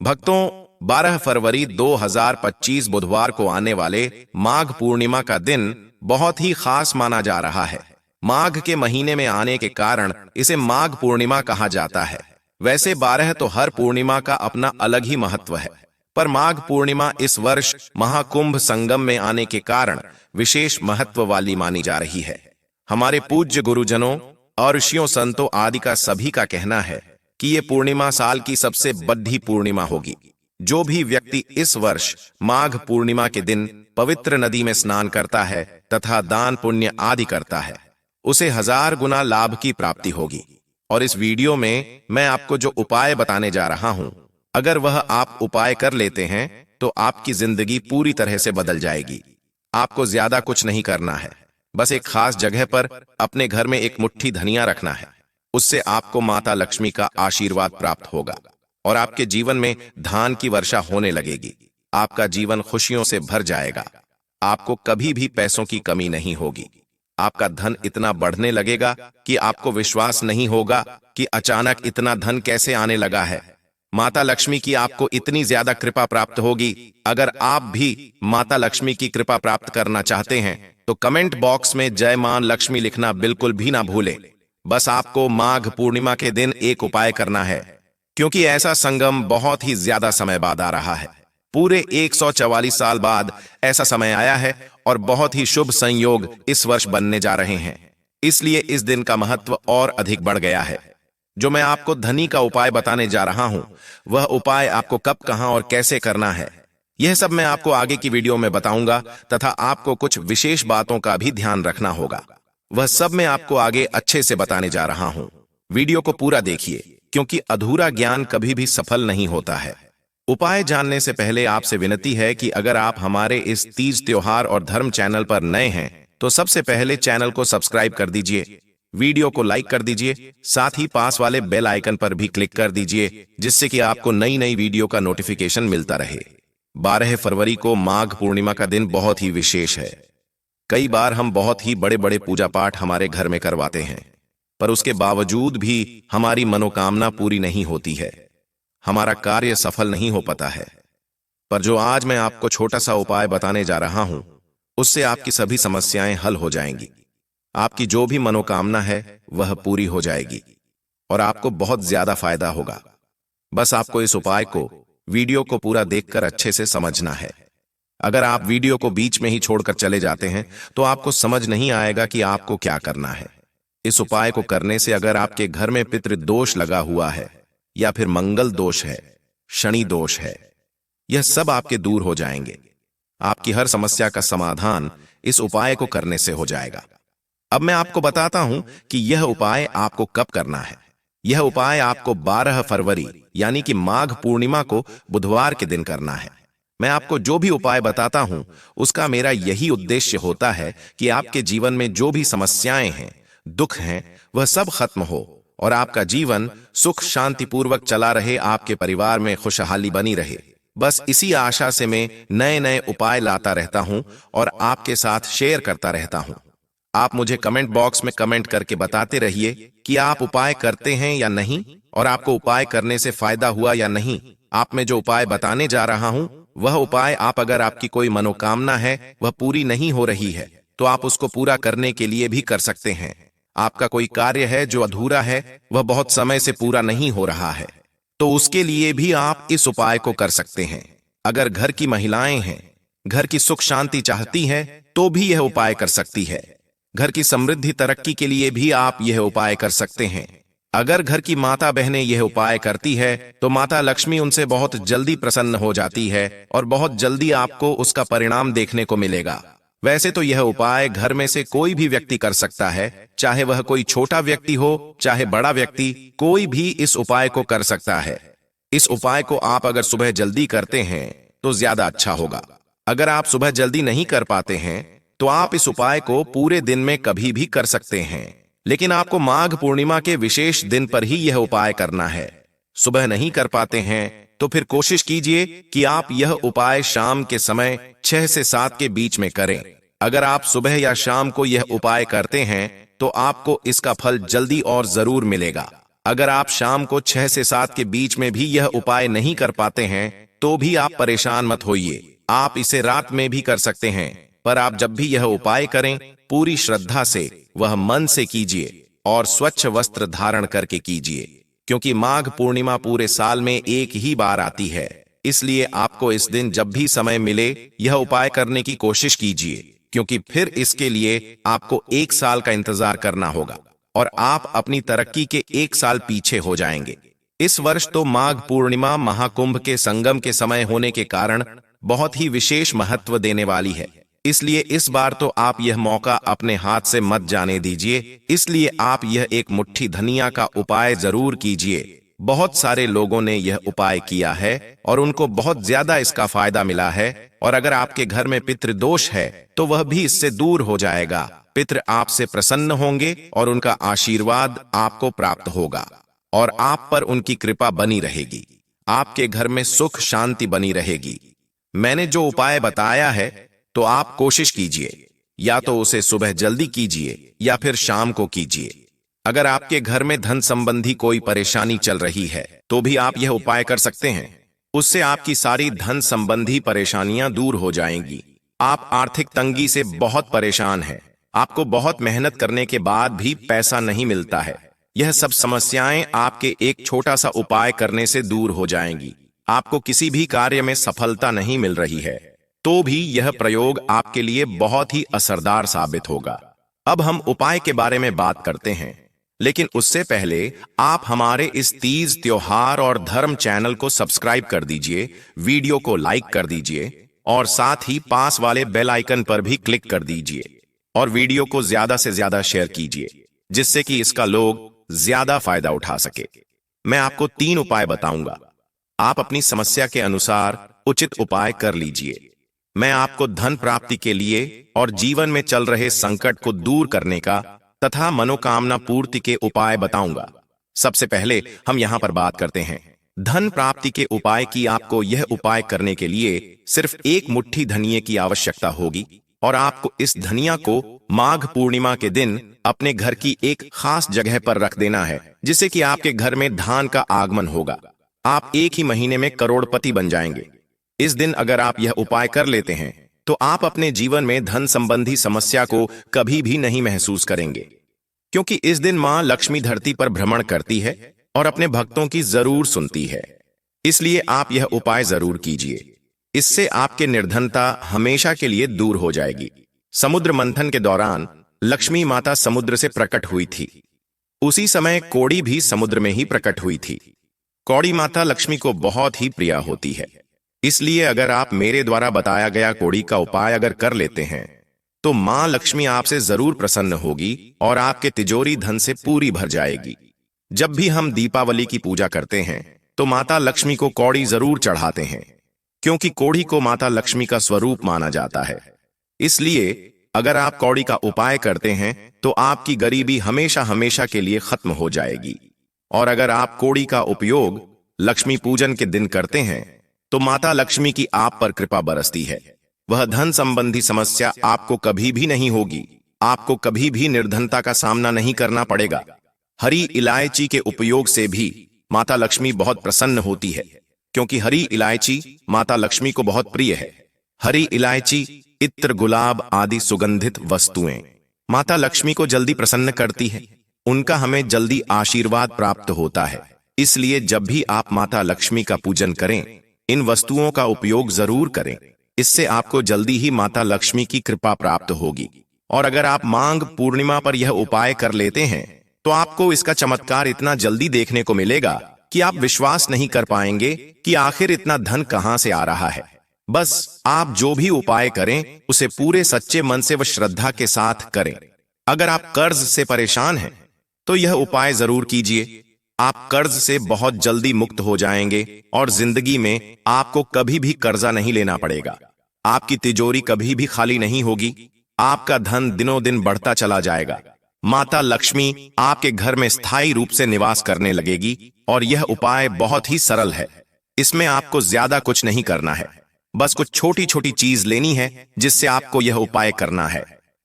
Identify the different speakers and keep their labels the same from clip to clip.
Speaker 1: भक्तों, 12 फरवरी 2025 बुधवार को आने वाले माघ पूर्णिमा का दिन बहुत ही खास माना जा रहा है। माघ के महीने में आने के कारण इसे माघ पूर्णिमा कहा जाता है। वैसे 12 तो हर पूर्णिमा का अपना अलग ही महत्व है, पर माघ पूर्णिमा इस वर्ष महाकुंभ संगम में आने के कारण विशेष महत्व वाली मानी जा रही है। हमारे पूज्य गुरुजनों और ऋषियों संतों आदि का सभी का कहना है कि ये पूर्णिमा साल की सबसे बड़ी पूर्णिमा होगी। जो भी व्यक्ति इस वर्ष माघ पूर्णिमा के दिन पवित्र नदी में स्नान करता है तथा दान पुण्य आदि करता है, उसे 1000 गुना लाभ की प्राप्ति होगी। और इस वीडियो में मैं आपको जो उपाय बताने जा रहा हूं, अगर वह आप उपाय कर लेते हैं तो आपकी जिंदगी पूरी तरह से बदल जाएगी। आपको ज्यादा कुछ नहीं करना है, बस एक खास जगह पर अपने घर में एक मुट्ठी धनिया रखना है। उससे आपको माता लक्ष्मी का आशीर्वाद प्राप्त होगा और आपके जीवन में धान की वर्षा होने लगेगी। आपका जीवन खुशियों से भर जाएगा। आपको कभी भी पैसों की कमी नहीं होगी। आपका धन इतना बढ़ने लगेगा कि आपको विश्वास नहीं होगा कि अचानक इतना धन कैसे आने लगा है। माता लक्ष्मी की आपको इतनी ज्यादा कृपा प्राप्त होगी। अगर आप भी माता लक्ष्मी की कृपा प्राप्त करना चाहते हैं तो कमेंट बॉक्स में जय मां लक्ष्मी लिखना बिल्कुल भी ना भूलें। बस आपको माघ पूर्णिमा के दिन एक उपाय करना है, क्योंकि ऐसा संगम बहुत ही ज्यादा समय बाद आ रहा है। पूरे 144 साल बाद ऐसा समय आया है और बहुत ही शुभ संयोग इस वर्ष बनने जा रहे हैं। इसलिए इस दिन का महत्व और अधिक बढ़ गया है। जो मैं आपको धनी का उपाय बताने जा रहा हूं, वह उपाय आपको कब, कहां और कैसे करना है, यह सब मैं आपको आगे की वीडियो में बताऊंगा तथा आपको कुछ विशेष बातों का भी ध्यान रखना होगा। वह सब मैं आपको आगे अच्छे से बताने जा रहा हूं। वीडियो को पूरा देखिए, क्योंकि अधूरा ज्ञान कभी भी सफल नहीं होता है। उपाय जानने से पहले आपसे विनती है कि अगर आप हमारे इस तीज त्योहार और धर्म चैनल पर नए हैं तो सबसे पहले चैनल को सब्सक्राइब कर दीजिए, वीडियो को लाइक कर दीजिए, साथ ही पास वाले बेल आइकन पर भी क्लिक कर दीजिए, जिससे कि आपको नई नई वीडियो का नोटिफिकेशन मिलता रहे। 12 फरवरी को माघ पूर्णिमा का दिन बहुत ही विशेष है। कई बार हम बहुत ही बड़े बड़े पूजा पाठ हमारे घर में करवाते हैं, पर उसके बावजूद भी हमारी मनोकामना पूरी नहीं होती है, हमारा कार्य सफल नहीं हो पाता है। पर जो आज मैं आपको छोटा सा उपाय बताने जा रहा हूं, उससे आपकी सभी समस्याएं हल हो जाएंगी। आपकी जो भी मनोकामना है वह पूरी हो जाएगी और आपको बहुत ज्यादा फायदा होगा। बस आपको इस उपाय को, वीडियो को पूरा देखकर अच्छे से समझना है। अगर आप वीडियो को बीच में ही छोड़कर चले जाते हैं तो आपको समझ नहीं आएगा कि आपको क्या करना है। इस उपाय को करने से अगर आपके घर में पितृदोष लगा हुआ है या फिर मंगल दोष है, शनि दोष है, यह सब आपके दूर हो जाएंगे। आपकी हर समस्या का समाधान इस उपाय को करने से हो जाएगा। अब मैं आपको बताता हूं कि यह उपाय आपको कब करना है। यह उपाय आपको 12 फरवरी यानी कि माघ पूर्णिमा को बुधवार के दिन करना है। मैं आपको जो भी उपाय बताता हूं, उसका मेरा यही उद्देश्य होता है कि आपके जीवन में जो भी समस्याएं हैं, दुख हैं, वह सब खत्म हो और आपका जीवन सुख शांति पूर्वक चला रहे, आपके परिवार में खुशहाली बनी रहे। बस इसी आशा से मैं नए नए उपाय लाता रहता हूं और आपके साथ शेयर करता रहता हूं। आप मुझे कमेंट बॉक्स में कमेंट करके बताते रहिए कि आप उपाय करते हैं या नहीं और आपको उपाय करने से फायदा हुआ या नहीं। आप में जो उपाय बताने जा रहा हूं, वह उपाय आप, अगर आपकी कोई मनोकामना है वह पूरी नहीं हो रही है, तो आप उसको पूरा करने के लिए भी कर सकते हैं। आपका कोई कार्य है जो अधूरा है, वह बहुत समय से पूरा नहीं हो रहा है, तो उसके लिए भी आप इस उपाय को कर सकते हैं। अगर घर की महिलाएं हैं, घर की सुख शांति चाहती हैं, तो भी यह उपाय कर सकती है। घर की समृद्धि तरक्की के लिए भी आप यह उपाय कर सकते हैं। अगर घर की माता बहनें यह उपाय करती है तो माता लक्ष्मी उनसे बहुत जल्दी प्रसन्न हो जाती है और बहुत जल्दी आपको उसका परिणाम देखने को मिलेगा। वैसे तो यह उपाय घर में से कोई भी व्यक्ति कर सकता है, चाहे वह कोई छोटा व्यक्ति हो चाहे बड़ा व्यक्ति, कोई भी इस उपाय को कर सकता है। इस उपाय को आप अगर सुबह जल्दी करते हैं तो ज्यादा अच्छा होगा। अगर आप सुबह जल्दी नहीं कर पाते हैं तो आप इस उपाय को पूरे दिन में कभी भी कर सकते हैं, लेकिन आपको माघ पूर्णिमा के विशेष दिन पर ही यह उपाय करना है। सुबह नहीं कर पाते हैं तो फिर कोशिश कीजिए कि आप यह उपाय शाम के समय 6 से 7 के बीच में करें। अगर आप सुबह या शाम को यह उपाय करते हैं तो आपको इसका फल जल्दी और जरूर मिलेगा। अगर आप शाम को 6 से 7 के बीच में भी यह उपाय नहीं कर पाते हैं तो भी आप परेशान मत होइए। आप इसे रात में भी कर सकते हैं, पर आप जब भी यह उपाय करें पूरी श्रद्धा से, वह मन से कीजिए और स्वच्छ वस्त्र धारण करके कीजिए, क्योंकि माघ पूर्णिमा पूरे साल में एक ही बार आती है। इसलिए आपको इस दिन जब भी समय मिले यह उपाय करने की कोशिश कीजिए, क्योंकि फिर इसके लिए आपको 1 साल का इंतजार करना होगा और आप अपनी तरक्की के 1 साल पीछे हो जाएंगे। इस वर्ष तो माघ पूर्णिमा महाकुंभ के संगम के समय होने के कारण बहुत ही विशेष महत्व देने वाली है, इसलिए इस बार तो आप यह मौका अपने हाथ से मत जाने दीजिए। इसलिए आप यह एक मुट्ठी धनिया का उपाय जरूर कीजिए। बहुत सारे लोगों ने यह उपाय किया है और उनको बहुत ज्यादा इसका फायदा मिला है, और अगर आपके घर में पितृदोष है तो वह भी इससे दूर हो जाएगा। पितृ आपसे प्रसन्न होंगे और उनका आशीर्वाद आपको प्राप्त होगा और आप पर उनकी कृपा बनी रहेगी। आपके घर में सुख शांति बनी रहेगी। मैंने जो उपाय बताया है तो आप कोशिश कीजिए, या तो उसे सुबह जल्दी कीजिए या फिर शाम को कीजिए। अगर आपके घर में धन संबंधी कोई परेशानी चल रही है तो भी आप यह उपाय कर सकते हैं। उससे आपकी सारी धन संबंधी परेशानियां दूर हो जाएंगी। आप आर्थिक तंगी से बहुत परेशान हैं, आपको बहुत मेहनत करने के बाद भी पैसा नहीं मिलता है। यह सब समस्याएं आपके एक छोटा सा उपाय करने से दूर हो जाएंगी। आपको किसी भी कार्य में सफलता नहीं मिल रही है तो भी यह प्रयोग आपके लिए बहुत ही असरदार साबित होगा। अब हम उपाय के बारे में बात करते हैं, लेकिन उससे पहले आप हमारे इस तीज त्योहार और धर्म चैनल को सब्सक्राइब कर दीजिए, वीडियो को लाइक कर दीजिए और साथ ही पास वाले बेल आइकन पर भी क्लिक कर दीजिए और वीडियो को ज्यादा से ज्यादा शेयर कीजिए, जिससे कि इसका लोग ज्यादा फायदा उठा सके। मैं आपको 3 उपाय बताऊंगा, आप अपनी समस्या के अनुसार उचित उपाय कर लीजिए। मैं आपको धन प्राप्ति के लिए और जीवन में चल रहे संकट को दूर करने का तथा मनोकामना पूर्ति के उपाय बताऊंगा। सबसे पहले हम यहां पर बात करते हैं धन प्राप्ति के उपाय की। आपको यह उपाय करने के लिए सिर्फ 1 मुट्ठी धनिये की आवश्यकता होगी और आपको इस धनिया को माघ पूर्णिमा के दिन अपने घर की एक खास जगह पर रख देना है, जिससे कि आपके घर में धान का आगमन होगा। आप एक ही महीने में करोड़पति बन जाएंगे। इस दिन अगर आप यह उपाय कर लेते हैं तो आप अपने जीवन में धन संबंधी समस्या को कभी भी नहीं महसूस करेंगे, क्योंकि इस दिन मां लक्ष्मी धरती पर भ्रमण करती है और अपने भक्तों की जरूर सुनती है। इसलिए आप यह उपाय जरूर कीजिए। इससे आपके निर्धनता हमेशा के लिए दूर हो जाएगी। समुद्र मंथन के दौरान लक्ष्मी माता समुद्र से प्रकट हुई थी। उसी समय कौड़ी भी समुद्र में ही प्रकट हुई थी। कौड़ी माता लक्ष्मी को बहुत ही प्रिय होती है। इसलिए अगर आप मेरे द्वारा बताया गया कौड़ी का उपाय अगर कर लेते हैं तो मां लक्ष्मी आपसे जरूर प्रसन्न होगी और आपके तिजोरी धन से पूरी भर जाएगी। जब भी हम दीपावली की पूजा करते हैं तो माता लक्ष्मी को कौड़ी जरूर चढ़ाते हैं, क्योंकि कौड़ी को माता लक्ष्मी का स्वरूप माना जाता है। इसलिए अगर आप कौड़ी का उपाय करते हैं तो आपकी गरीबी हमेशा हमेशा के लिए खत्म हो जाएगी। और अगर आप कौड़ी का उपयोग लक्ष्मी पूजन के दिन करते हैं तो माता लक्ष्मी की आप पर कृपा बरसती है। वह धन संबंधी समस्या आपको कभी भी नहीं होगी। आपको कभी भी निर्धनता का सामना नहीं करना पड़ेगा। हरी इलायची के उपयोग से भी माता लक्ष्मी बहुत प्रसन्न होती है, क्योंकि हरी इलायची माता लक्ष्मी को बहुत प्रिय है। हरी इलायची, इत्र, गुलाब आदि सुगंधित वस्तुएं माता लक्ष्मी को जल्दी प्रसन्न करती है। उनका हमें जल्दी आशीर्वाद प्राप्त होता है। इसलिए जब भी आप माता लक्ष्मी का पूजन करें, इन वस्तुओं का उपयोग जरूर करें। इससे आपको जल्दी ही माता लक्ष्मी की कृपा प्राप्त होगी। और अगर आप माघ पूर्णिमा पर यह उपाय कर लेते हैं तो आपको इसका चमत्कार इतना जल्दी देखने को मिलेगा कि आप विश्वास नहीं कर पाएंगे कि आखिर इतना धन कहां से आ रहा है। बस आप जो भी उपाय करें उसे पूरे सच्चे मन से व श्रद्धा के साथ करें। अगर आप कर्ज से परेशान हैं तो यह उपाय जरूर कीजिए। आप कर्ज से बहुत जल्दी मुक्त हो जाएंगे और जिंदगी में आपको कभी भी कर्जा नहीं लेना पड़ेगा। आपकी तिजोरी कभी भी खाली नहीं होगी। आपका धन दिनों दिन बढ़ता चला जाएगा। माता लक्ष्मी आपके घर में स्थायी रूप से निवास करने लगेगी। और यह उपाय बहुत ही सरल है। इसमें आपको ज्यादा कुछ नहीं करना है, बस कुछ छोटी छोटी चीज लेनी है जिससे आपको यह उपाय करना है।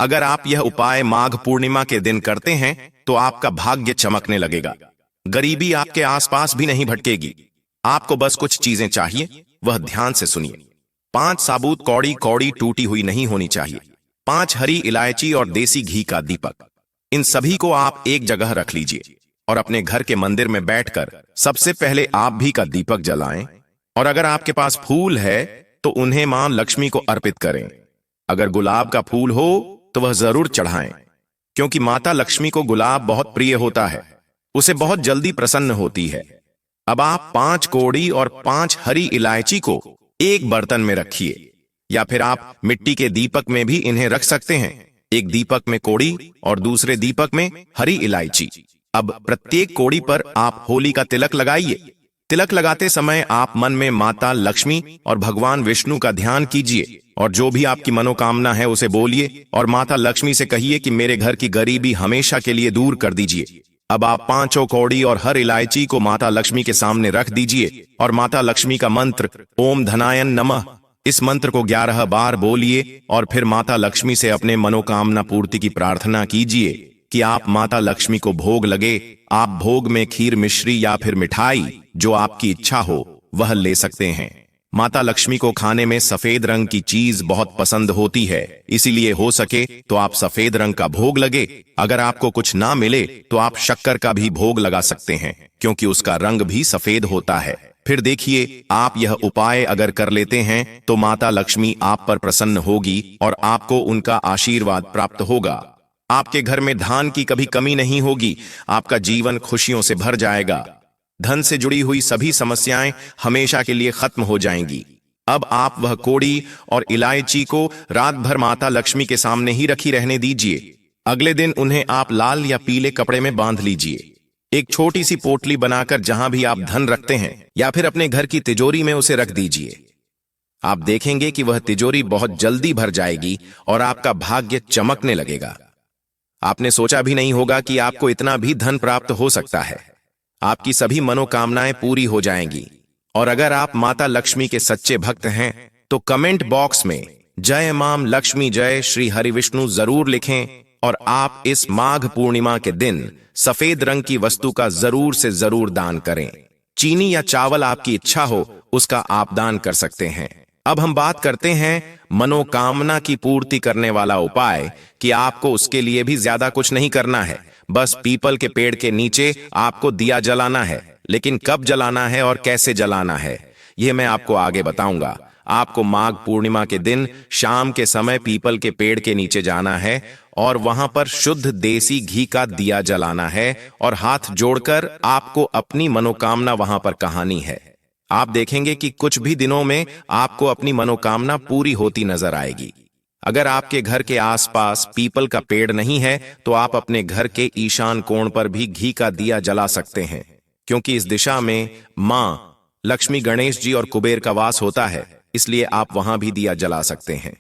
Speaker 1: अगर आप यह उपाय माघ पूर्णिमा के दिन करते हैं तो आपका भाग्य चमकने लगेगा। गरीबी आपके आसपास भी नहीं भटकेगी। आपको बस कुछ चीजें चाहिए, वह ध्यान से सुनिए। 5 साबुत कौड़ी कौड़ी टूटी हुई नहीं होनी चाहिए। 5 हरी इलायची और देसी घी का दीपक। इन सभी को आप एक जगह रख लीजिए और अपने घर के मंदिर में बैठकर सबसे पहले आप भी का दीपक जलाएं। और अगर आपके पास फूल है तो उन्हें मां लक्ष्मी को अर्पित करें। अगर गुलाब का फूल हो तो वह जरूर चढ़ाएं, क्योंकि माता लक्ष्मी को गुलाब बहुत प्रिय होता है, उसे बहुत जल्दी प्रसन्न होती है। अब आप 5 कौड़ी और 5 हरी इलायची को एक बर्तन में रखिए, या फिर आप मिट्टी के दीपक में भी इन्हें रख सकते हैं। एक दीपक में कौड़ी और दूसरे दीपक में हरी इलायची। अब प्रत्येक कौड़ी पर आप होली का तिलक लगाइए। तिलक लगाते समय आप मन में माता लक्ष्मी और भगवान विष्णु का ध्यान कीजिए और जो भी आपकी मनोकामना है उसे बोलिए और माता लक्ष्मी से कहिए कि मेरे घर की गरीबी हमेशा के लिए दूर कर दीजिए। अब आप 5 कौड़ी और हर इलायची को माता लक्ष्मी के सामने रख दीजिए और माता लक्ष्मी का मंत्र ओम धनायन नमः, इस मंत्र को 11 बार बोलिए और फिर माता लक्ष्मी से अपने मनोकामना पूर्ति की प्रार्थना कीजिए कि आप माता लक्ष्मी को भोग लगे। आप भोग में खीर, मिश्री या फिर मिठाई जो आपकी इच्छा हो वह ले सकते हैं। माता लक्ष्मी को खाने में सफेद रंग की चीज बहुत पसंद होती है, इसीलिए हो सके तो आप सफेद रंग का भोग लगे। अगर आपको कुछ ना मिले तो आप शक्कर का भी भोग लगा सकते हैं, क्योंकि उसका रंग भी सफेद होता है। फिर देखिए, आप यह उपाय अगर कर लेते हैं तो माता लक्ष्मी आप पर प्रसन्न होगी और आपको उनका आशीर्वाद प्राप्त होगा। आपके घर में धन की कभी कमी नहीं होगी। आपका जीवन खुशियों से भर जाएगा। धन से जुड़ी हुई सभी समस्याएं हमेशा के लिए खत्म हो जाएंगी। अब आप वह कौड़ी और इलायची को रात भर माता लक्ष्मी के सामने ही रखी रहने दीजिए। अगले दिन उन्हें आप लाल या पीले कपड़े में बांध लीजिए। एक छोटी सी पोटली बनाकर जहां भी आप धन रखते हैं या फिर अपने घर की तिजोरी में उसे रख दीजिए। आप देखेंगे कि वह तिजोरी बहुत जल्दी भर जाएगी और आपका भाग्य चमकने लगेगा। आपने सोचा भी नहीं होगा कि आपको इतना भी धन प्राप्त हो सकता है। आपकी सभी मनोकामनाएं पूरी हो जाएंगी। और अगर आप माता लक्ष्मी के सच्चे भक्त हैं तो कमेंट बॉक्स में जय मां लक्ष्मी जय श्री हरि विष्णु जरूर लिखें और आप इस माघ पूर्णिमा के दिन सफेद रंग की वस्तु का जरूर से जरूर दान करें। चीनी या चावल आपकी इच्छा हो उसका आप दान कर सकते हैं। अब हम बात करते हैं मनोकामना की पूर्ति करने वाला उपाय कि आपको उसके लिए भी ज्यादा कुछ नहीं करना है। बस पीपल के पेड़ के नीचे आपको दिया जलाना है, लेकिन कब जलाना है और कैसे जलाना है यह मैं आपको आगे बताऊंगा। आपको माघ पूर्णिमा के दिन शाम के समय पीपल के पेड़ के नीचे जाना है और वहां पर शुद्ध देसी घी का दिया जलाना है और हाथ जोड़कर आपको अपनी मनोकामना वहां पर कहानी है। आप देखेंगे कि कुछ भी दिनों में आपको अपनी मनोकामना पूरी होती नजर आएगी। अगर आपके घर के आसपास पीपल का पेड़ नहीं है तो आप अपने घर के ईशान कोण पर भी घी का दिया जला सकते हैं, क्योंकि इस दिशा में मां लक्ष्मी, गणेश जी और कुबेर का वास होता है, इसलिए आप वहां भी दिया जला सकते हैं।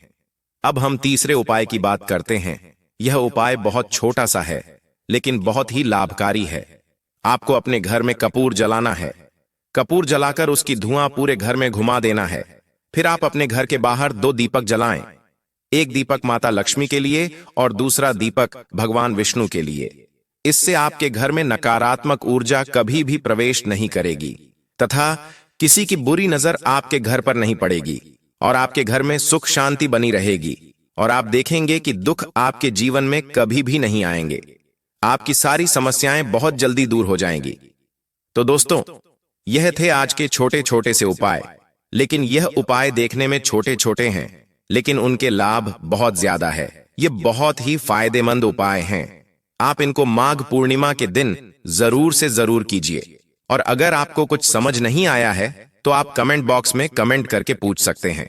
Speaker 1: अब हम तीसरे उपाय की बात करते हैं। यह उपाय बहुत छोटा सा है लेकिन बहुत ही लाभकारी है। आपको अपने घर में कपूर जलाना है। कपूर जलाकर उसकी धुआं पूरे घर में घुमा देना है। फिर आप अपने घर के बाहर 2 दीपक जलाएं। एक दीपक माता लक्ष्मी के लिए और दूसरा दीपक भगवान विष्णु के लिए। इससे आपके घर में नकारात्मक ऊर्जा कभी भी प्रवेश नहीं करेगी तथा किसी की बुरी नजर आपके घर पर नहीं पड़ेगी और आपके घर में सुख शांति बनी रहेगी और आप देखेंगे कि दुख आपके जीवन में कभी भी नहीं आएंगे। आपकी सारी समस्याएं बहुत जल्दी दूर हो जाएंगी। तो दोस्तों, यह थे आज के छोटे छोटे से उपाय, लेकिन यह उपाय देखने में छोटे छोटे हैं लेकिन उनके लाभ बहुत ज्यादा है। ये बहुत ही फायदेमंद उपाय हैं। आप इनको माघ पूर्णिमा के दिन जरूर से जरूर कीजिए। और अगर आपको कुछ समझ नहीं आया है तो आप कमेंट बॉक्स में कमेंट करके पूछ सकते हैं।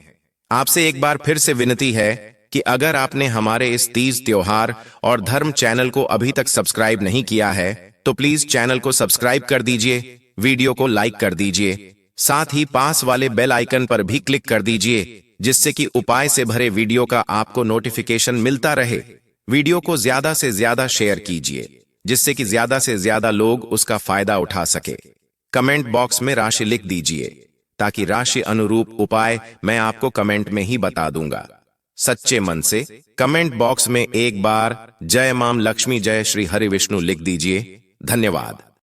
Speaker 1: आपसे एक बार फिर से विनती है कि अगर आपने हमारे इस तीज त्योहार और धर्म चैनल को अभी तक सब्सक्राइब नहीं किया है तो प्लीज चैनल को सब्सक्राइब कर दीजिए, वीडियो को लाइक कर दीजिए, साथ ही पास वाले बेल आइकन पर भी क्लिक कर दीजिए, जिससे कि उपाय से भरे वीडियो का आपको नोटिफिकेशन मिलता रहे। वीडियो को ज्यादा से ज्यादा शेयर कीजिए, जिससे कि ज्यादा से ज्यादा लोग उसका फायदा उठा सके। कमेंट बॉक्स में राशि लिख दीजिए ताकि राशि अनुरूप उपाय मैं आपको कमेंट में ही बता दूंगा। सच्चे मन से कमेंट बॉक्स में एक बार जय मां लक्ष्मी जय श्री हरि विष्णु लिख दीजिए। धन्यवाद।